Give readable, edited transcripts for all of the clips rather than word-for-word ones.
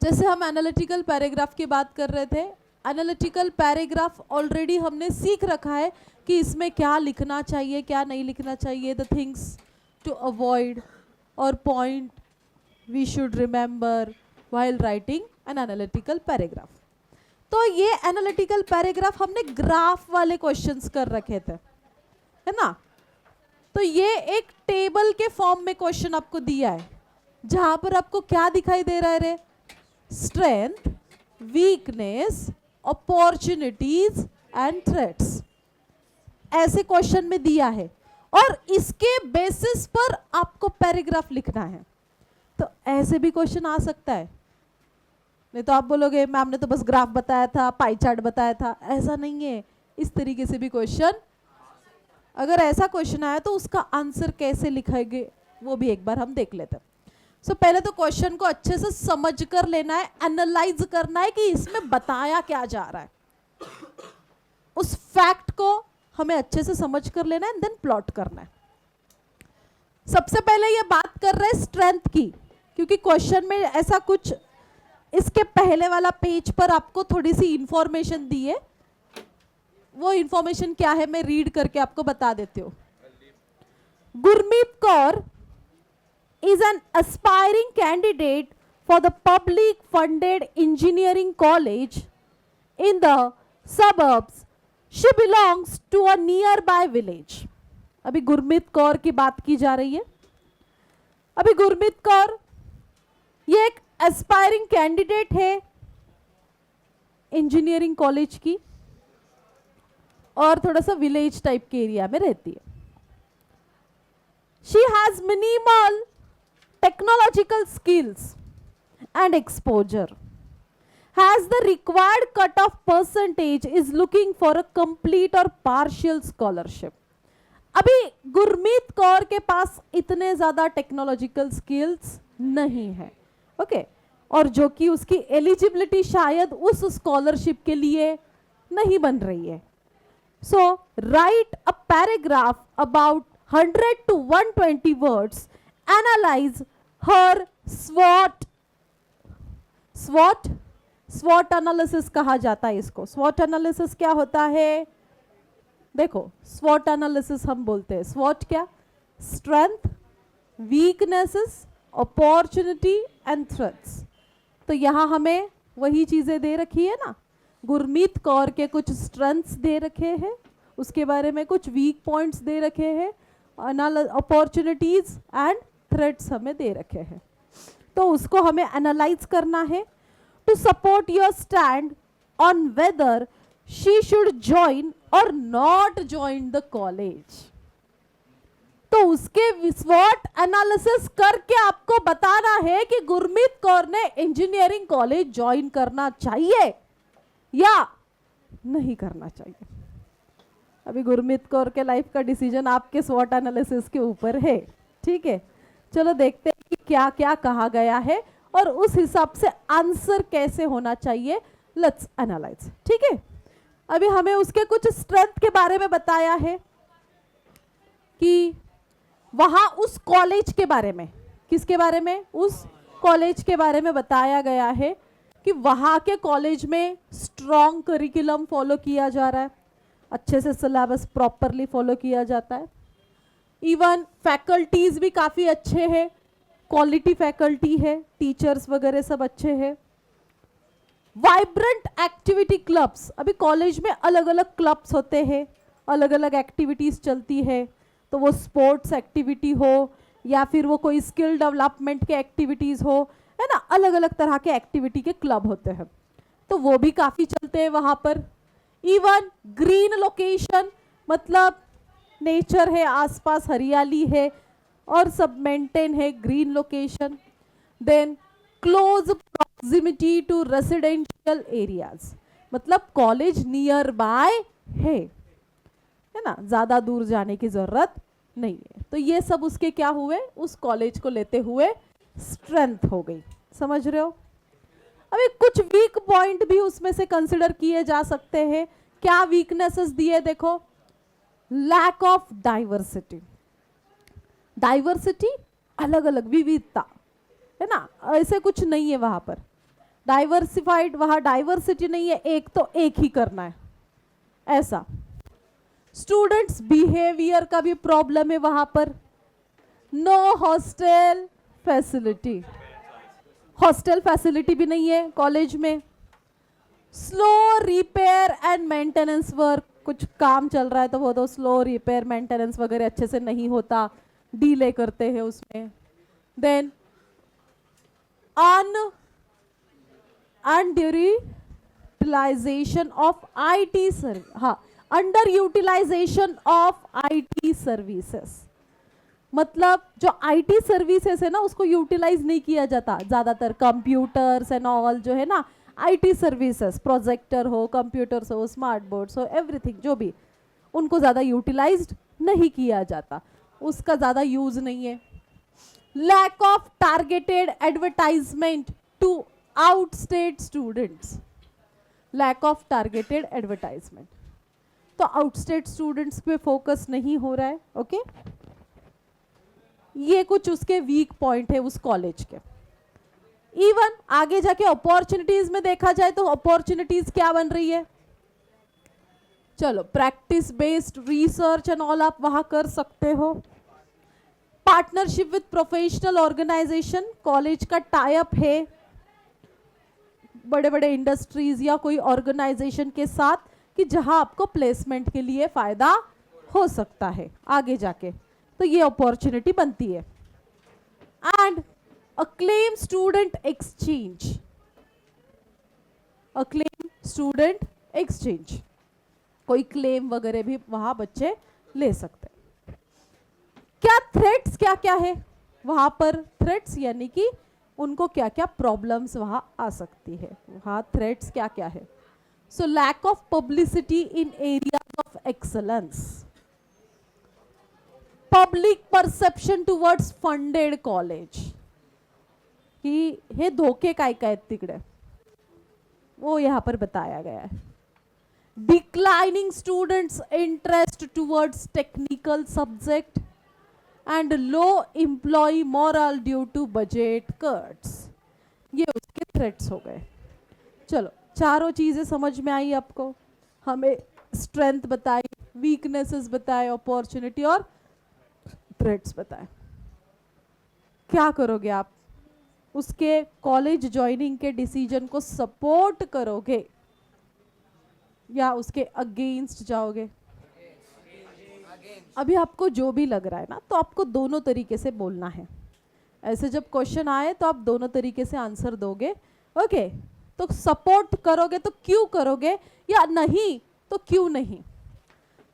जैसे हम analytical paragraph की बात कर रहे थे, एनालिटिकल पैराग्राफ ऑलरेडी हमने सीख रखा है कि इसमें क्या लिखना चाहिए, क्या नहीं लिखना चाहिए, द थिंग्स टू अवॉइड और point we should remember while writing an analytical paragraph. तो ये एनालिटिकल पैराग्राफ हमने ग्राफ वाले क्वेश्चंस कर रखे थे, है ना। तो ये एक टेबल के फॉर्म में क्वेश्चन आपको दिया है, जहां पर आपको क्या दिखाई दे रहा है रे? Strength, weakness, opportunities and threats, ऐसे क्वेश्चन में दिया है और इसके बेसिस पर आपको पैराग्राफ लिखना है। तो ऐसे भी क्वेश्चन आ सकता है, नहीं तो आप बोलोगे मैम ने तो बस ग्राफ बताया था, पाई चार्ट बताया था। ऐसा नहीं है, इस तरीके से भी क्वेश्चन, अगर ऐसा क्वेश्चन आया तो उसका आंसर कैसे लिखेंगे वो भी एक बार हम देख लेते हैं। सो पहले तो क्वेश्चन को अच्छे से समझ कर लेना है, एनालाइज करना है कि इसमें बताया क्या जा रहा है, उस फैक्ट को हमें अच्छे से समझ कर लेना है, देन प्लॉट करना है। सबसे पहले ये बात कर रहे हैं स्ट्रेंथ की, क्योंकि क्वेश्चन में ऐसा कुछ इसके पहले वाला पेज पर आपको थोड़ी सी इंफॉर्मेशन दी है। वो इंफॉर्मेशन क्या है मैं रीड करके आपको बता देती हूँ। Gurmeet Kaur is an aspiring candidate for the public funded engineering college in the suburbs. She belongs to a nearby village. अभी गुरमीत कौर की बात की जा रही है। अभी गुरमीत कौर ये एक एस्पायरिंग कैंडिडेट है इंजीनियरिंग कॉलेज की और थोड़ा सा विलेज टाइप के एरिया में रहती है। She has minimal technological skills and exposure, has the required cutoff percentage, is looking for a complete or partial scholarship. अभी गुरमीत कौर के पास इतने ज़्यादा टेक्नोलॉजिकल स्किल्स नहीं है, ओके, और जो कि उसकी एलिजिबिलिटी शायद उस स्कॉलरशिप के लिए नहीं बन रही है। So write a paragraph about 100 to 120 words. Analyze her SWOT. SWOT analysis कहा जाता है इसको। SWOT एनालिसिस क्या होता है? देखो, SWOT एनालिसिस हम बोलते हैं। SWOT क्या? Strength, weaknesses, opportunity and threats. तो यहाँ हमें वही चीजें दे रखी है ना। गुरमीत कौर के कुछ स्ट्रेंथ्स दे रखे हैं, उसके बारे में कुछ वीक पॉइंट्स दे रखे हैं, अपॉर्चुनिटीज एंड थ्रेट्स हमें दे रखे हैं। तो उसको हमें एनालाइज करना है to support your stand on whether she should join और नॉट ज्वाइन द कॉलेज। तो उसके SWOT एनालिसिस करके आपको बताना है कि गुरमीत कौर ने इंजीनियरिंग कॉलेज ज्वाइन करना चाहिए या नहीं करना चाहिए। अभी गुरमीत कौर के लाइफ का डिसीजन आपके SWOT एनालिसिस के ऊपर है, ठीक है। चलो देखते हैं कि क्या क्या कहा गया है और उस हिसाब से आंसर कैसे होना चाहिए। लेट्स एनालाइज, ठीक है। अभी हमें उसके कुछ स्ट्रेंथ के बारे में बताया है कि वहां उस कॉलेज के बारे में, किसके बारे में? उस कॉलेज के बारे में बताया गया है कि वहां के कॉलेज में स्ट्रॉन्ग करिकुलम फॉलो किया जा रहा है, अच्छे से सिलेबस प्रॉपरली फॉलो किया जाता है। इवन फैकल्टीज भी काफ़ी अच्छे हैं, क्वालिटी फैकल्टी है, टीचर्स वगैरह सब अच्छे हैं। वाइब्रेंट एक्टिविटी क्लब्स, अभी कॉलेज में अलग अलग क्लब्स होते हैं, अलग अलग एक्टिविटीज़ चलती है, तो वो स्पोर्ट्स एक्टिविटी हो या फिर वो कोई स्किल डेवलपमेंट के एक्टिविटीज़ हो, है ना, अलग अलग तरह के एक्टिविटी के क्लब होते हैं, तो वो भी काफ़ी चलते हैं वहाँ पर। इवन ग्रीन लोकेशन, मतलब नेचर है, आसपास हरियाली है और सब मेंटेन है, green location. Then close proximity to residential areas, मतलब कॉलेज नियर बाय है ना, ज़्यादा दूर जाने की ज़रूरत नहीं है। तो ये सब उसके क्या हुए, उस कॉलेज को लेते हुए स्ट्रेंथ हो गई। समझ रहे हो? अभी कुछ वीक पॉइंट भी उसमें से कंसिडर किए जा सकते हैं। क्या वीकनेसेस दिए? देखो, लैक ऑफ डाइवर्सिटी, डाइवर्सिटी अलग अलग विविधता, है ना, ऐसे कुछ नहीं है वहां पर। डाइवर्सिफाइड, वहां डाइवर्सिटी नहीं है, एक तो एक ही करना है ऐसा। स्टूडेंट्स बिहेवियर का भी प्रॉब्लम है वहां पर। No hostel facility, hostel facility भी नहीं है कॉलेज में। Slow repair and maintenance work, कुछ काम चल रहा है तो वो तो स्लो रिपेयर मेंटेनेंस वगैरह अच्छे से नहीं होता, डीले करते हैं उसमें। Then under utilisation of IT service, हाँ, under utilisation of IT services, मतलब जो आईटी सर्विसेज है ना उसको यूटिलाइज नहीं किया जाता ज्यादातर। कंप्यूटर्स एंड ऑल जो है ना आईटी सर्विसेज, प्रोजेक्टर हो, कंप्यूटर्स हो, स्मार्ट बोर्ड्स हो, एवरीथिंग जो भी, उनको ज़्यादा यूटिलाइज्ड नहीं किया जाता, उसका ज़्यादा यूज नहीं है। Lack of targeted advertisement to out state students, lack of targeted advertisement, तो आउट स्टेट स्टूडेंट्स पे फोकस नहीं हो रहा है। ओके, ये कुछ उसके वीक पॉइंट है उस कॉलेज के। इवन आगे जाके अपॉर्चुनिटीज में देखा जाए तो अपॉर्चुनिटीज क्या बन रही है, चलो practice based research and all आप वहां कर सकते हो। Partnership with professional organisation, college का टाई अप है बड़े बड़े इंडस्ट्रीज या कोई ऑर्गेनाइजेशन के साथ कि जहां आपको प्लेसमेंट के लिए फायदा हो सकता है आगे जाके, तो ये अपॉर्चुनिटी बनती है। And acclaim student exchange, acclaim student exchange, कोई क्लेम वगैरह भी वहां बच्चे ले सकते हैं। क्या थ्रेट्स क्या क्या है वहां पर, थ्रेट्स यानी कि उनको क्या क्या प्रॉब्लम्स वहां आ सकती है, वहां थ्रेट्स क्या क्या है। So lack of publicity in areas of excellence, public perception towards funded college, कि हे धोके काय काय तिकडे, वो यहाँ पर बताया गया है। Declining students interest towards technical subject and low employ morale due to budget cuts, ये उसके थ्रेट्स हो गए। चलो चारों चीजें समझ में आई आपको, हमें स्ट्रेंथ बताई, वीकनेसेस बताए, अपॉर्चुनिटी और थ्रेट्स बताए। क्या करोगे आप, उसके कॉलेज ज्वाइनिंग के डिसीजन को सपोर्ट करोगे या उसके अगेंस्ट जाओगे? अभी आपको जो भी लग रहा है ना, तो आपको दोनों तरीके से बोलना है। ऐसे जब क्वेश्चन आए तो आप दोनों तरीके से आंसर दोगे। ओके, तो सपोर्ट करोगे तो क्यों करोगे, या नहीं तो क्यों नहीं।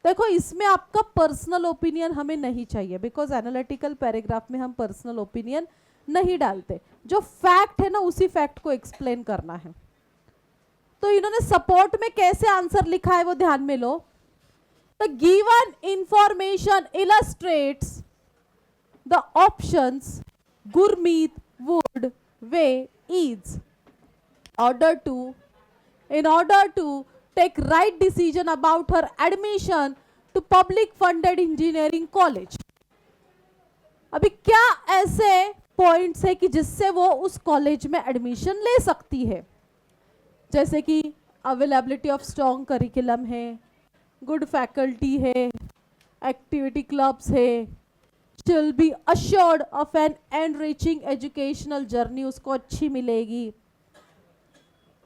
देखो इसमें आपका पर्सनल ओपिनियन हमें नहीं चाहिए, बिकॉज एनालिटिकल पैराग्राफ में हम पर्सनल ओपिनियन नहीं डालते, जो फैक्ट है ना उसी फैक्ट को एक्सप्लेन करना है। तो इन्होंने सपोर्ट में कैसे आंसर लिखा है वो ध्यान में लो। The given information illustrates the options Gurmeet would weigh is in order to take right decision about her admission to public funded engineering college। अभी क्या ऐसे पॉइंट्स है कि जिससे वो उस कॉलेज में एडमिशन ले सकती है, जैसे कि अवेलेबिलिटी ऑफ स्ट्रॉन्ग करिकुलम है, गुड फैकल्टी है, एक्टिविटी क्लब्स है, she'll be assured of an enriching educational journey, उसको अच्छी मिलेगी।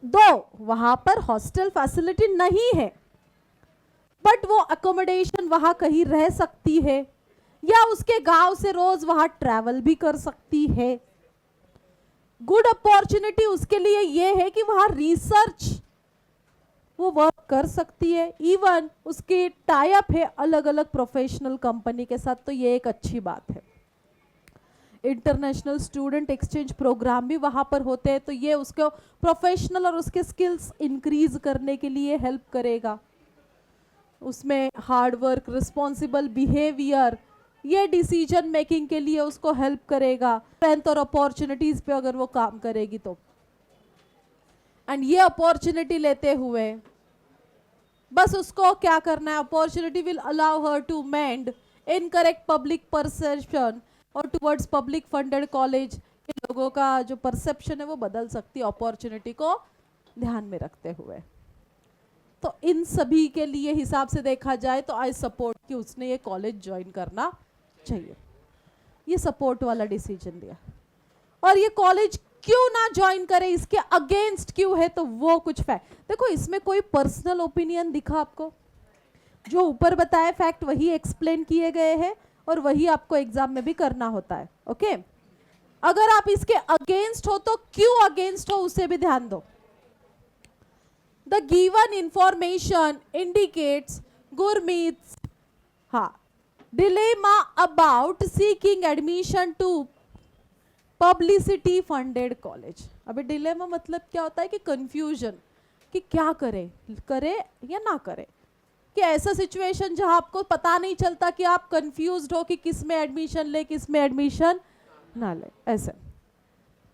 दो वहां पर हॉस्टल फैसिलिटी नहीं है, बट वो अकोमोडेशन वहां कहीं रह सकती है या उसके गांव से रोज वहां ट्रैवल भी कर सकती है। गुड अपॉर्चुनिटी उसके लिए ये है कि वहां रिसर्च वो वर्क कर सकती है, इवन उसके टाई अप है अलग अलग प्रोफेशनल कंपनी के साथ, तो ये एक अच्छी बात है। इंटरनेशनल स्टूडेंट एक्सचेंज प्रोग्राम भी वहां पर होते हैं, तो ये उसको प्रोफेशनल और उसके स्किल्स इंक्रीज करने के लिए हेल्प करेगा। उसमें हार्ड वर्क, रिस्पॉन्सिबल बिहेवियर, ये डिसीजन मेकिंग के लिए उसको हेल्प करेगा। स्ट्रेंथ और अपॉर्चुनिटीज पे अगर वो काम करेगी तो, एंड ये अपॉर्चुनिटी लेते हुए बस उसको क्या करना है, opportunity will allow her to mend incorrect public perception और टुवर्ड्स पब्लिक फंडेड कॉलेज के लोगों लोगों का जो परसेप्शन है वो बदल सकती है अपॉर्चुनिटी को ध्यान में रखते हुए। तो इन सभी के लिए हिसाब से देखा जाए तो आई सपोर्ट कि उसने ये कॉलेज ज्वाइन करना चाहिए, ये सपोर्ट वाला डिसीजन दिया। और ये कॉलेज क्यों ना ज्वाइन करे, इसके अगेंस्ट क्यों है, तो वो कुछ फैक्ट देखो, इसमें कोई पर्सनल ओपिनियन दिखा आपको? जो ऊपर बताए फैक्ट वही एक्सप्लेन किए गए हैं और वही आपको एग्जाम में भी करना होता है। ओके, अगर आप इसके अगेंस्ट हो तो क्यों अगेंस्ट हो उसे भी ध्यान दो। The given information indicates Gurmeet dilemma about seeking admission to publicity funded college. अभी डिलेमा मतलब क्या होता है कि कंफ्यूजन, कि क्या करे, करे या ना करे, कि ऐसा सिचुएशन जहां आपको पता नहीं चलता, कि आप कंफ्यूज्ड हो कि किस में एडमिशन ले किस में एडमिशन ना ले। ऐसे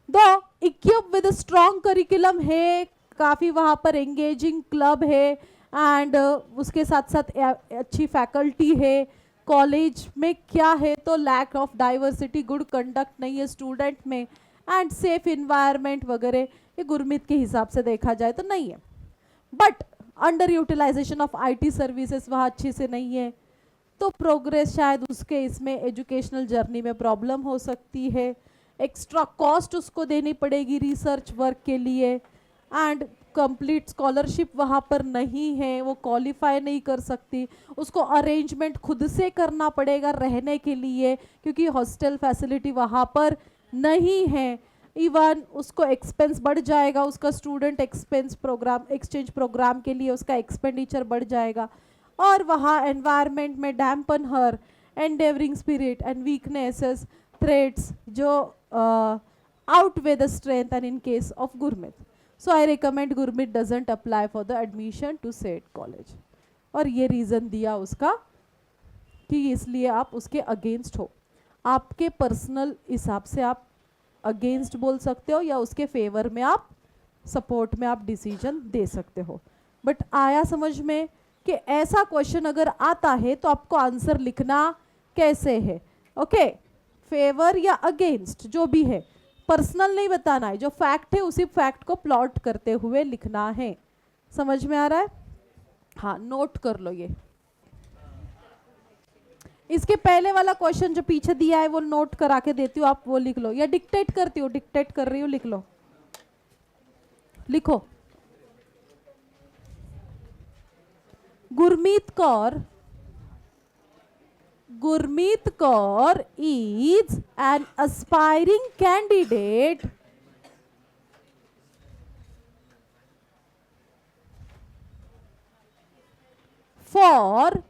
दो इक्विप विद स्ट्रॉन्ग करिकुलम है, काफी वहां पर एंगेजिंग क्लब है एंड उसके साथ साथ अच्छी फैकल्टी है। कॉलेज में क्या है तो lack of diversity, good conduct नहीं है स्टूडेंट में एंड सेफ इन्वायरमेंट वगैरह, ये गुरमीत के हिसाब से देखा जाए तो नहीं है। But under utilisation of IT services वहाँ अच्छी से नहीं है, तो प्रोग्रेस शायद उसके इसमें एजुकेशनल जर्नी में प्रॉब्लम हो सकती है। एक्स्ट्रा कॉस्ट उसको देनी पड़ेगी रिसर्च वर्क के लिए एंड कंप्लीट स्कॉलरशिप वहाँ पर नहीं है, वो क्वालिफाई नहीं कर सकती, उसको अरेंजमेंट खुद से करना पड़ेगा रहने के लिए क्योंकि हॉस्टल फैसिलिटी वहाँ पर नहीं है। इवन उसको एक्सपेंस बढ़ जाएगा, उसका student expense program exchange program के लिए उसका एक्सपेंडिचर बढ़ जाएगा और वहाँ एनवायरनमेंट में dampen her endeavouring spirit and weaknesses threads जो outweigh the strength and in case of Gurmeet. So I recommend Gurmeet doesn't apply for the admission to said college. और ये रीज़न दिया उसका कि इसलिए आप उसके अगेंस्ट हो। आपके पर्सनल हिसाब से आप अगेंस्ट बोल सकते हो या उसके फेवर में आप सपोर्ट में आप डिसीजन दे सकते हो। बट आया समझ में कि ऐसा क्वेश्चन अगर आता है तो आपको आंसर लिखना कैसे है। ओके, फेवर या अगेंस्ट जो भी है, पर्सनल नहीं बताना है, जो फैक्ट है उसी फैक्ट को प्लॉट करते हुए लिखना है। समझ में आ रहा है? हाँ, नोट कर लो ये। इसके पहले वाला क्वेश्चन जो पीछे दिया है वो नोट करा के देती हूँ, आप वो लिख लो, या डिक्टेट करती हो? डिक्टेट कर रही हूँ, लिख लो, लिखो। Gurmeet Kaur is an aspiring candidate for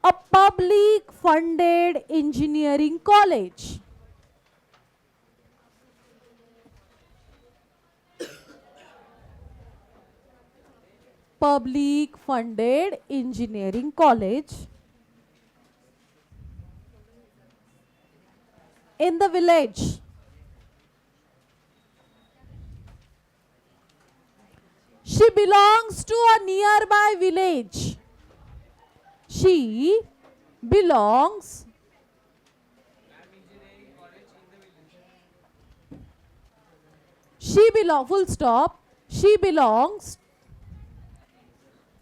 a public funded engineering college. Public funded engineering college in the village. She belongs to a nearby village. She belongs full stop. She belongs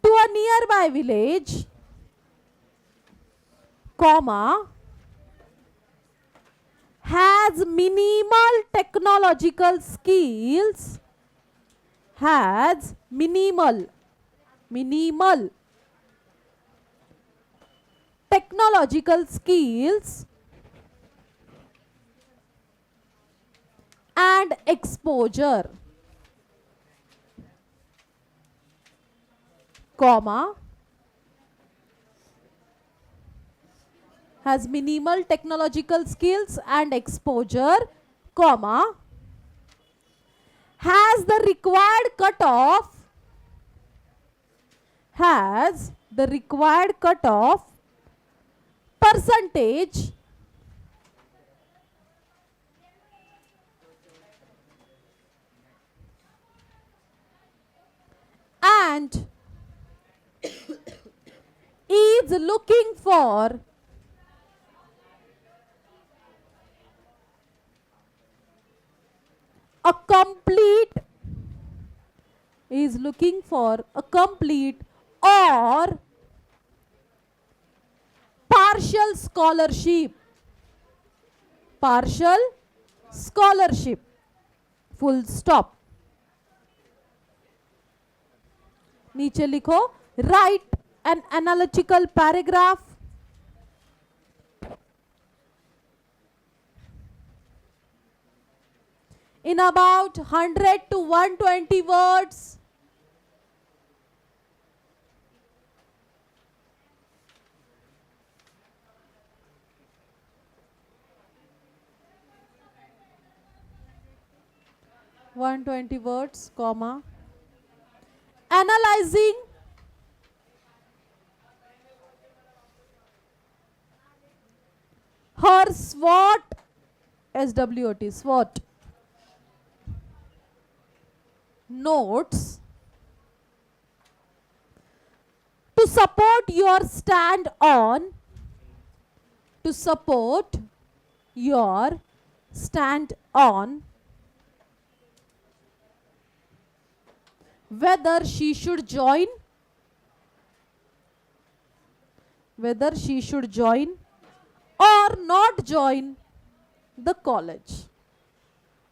to a nearby village, comma, has minimal technological skills, has minimal technological skills and exposure, comma, has minimal technological skills and exposure, comma, has the required cutoff percentage and is looking for a complete, he is looking for a complete or partial scholarship. Partial scholarship. Full stop. नीचे लिखो, write an analytical paragraph in about 100 to 120 words. words, comma, analyzing her SWOT, SWOT, SWOT notes to support your stand on, to support your stand on whether she should join, whether she should join or not join the college,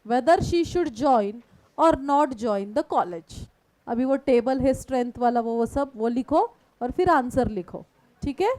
whether she should join or not join the college. अभी वो table है strength वाला, वो सब वो लिखो और फिर आंसर लिखो, ठीक है.